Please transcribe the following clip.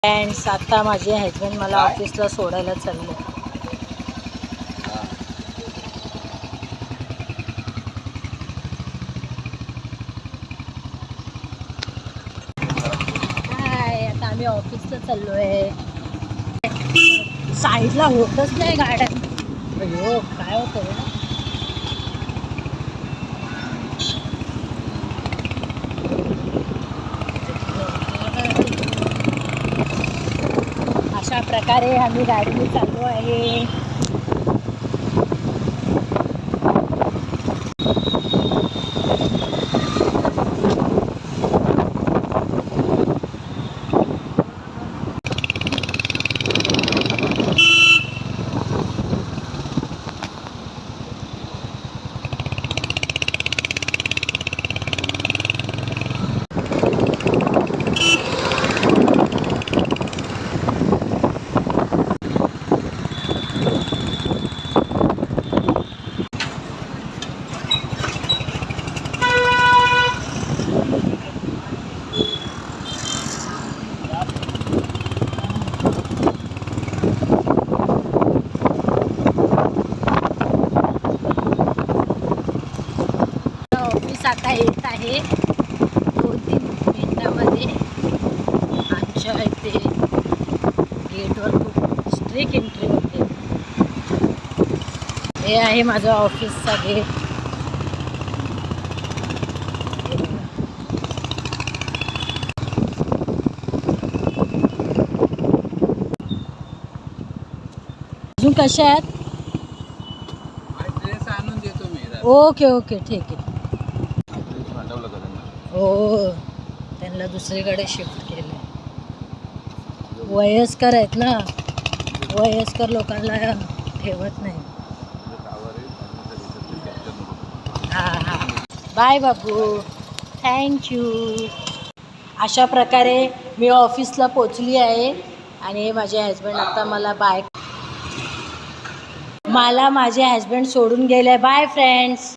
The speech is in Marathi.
फ्रेंड्स, आता माझे हजबंड मला ऑफिसला सोडायला चालले. हाय, आता आम्ही ऑफिसला चाललो आहे. साईडला होतच नाही गाड्या. अयो, काय होतं. अशा प्रकारे आम्ही गाडीने चाललो आहे. आता येत आहे 2-3 मिनिटामध्ये. आमच्या इथे गेटवर खूप स्ट्रिक्ट एंट्री होते. हे आहे माझं ऑफिसचा गेट. अजून कशा आहेत? आणून देतो मी. ओके ओके, ठीक आहे. हो, त्यांना दुसरीकडे शिफ्ट केलं. वयस्कर आहेत ना, वयस्कर लोकांना ठेवत नाही. हां हां, बाय बाबू, थँक्यू. अशा प्रकारे मी ऑफिसला पोचली आहे आणि माझे हजबंड आता मला माझे हजबंड सोडून गेले. Bye friends.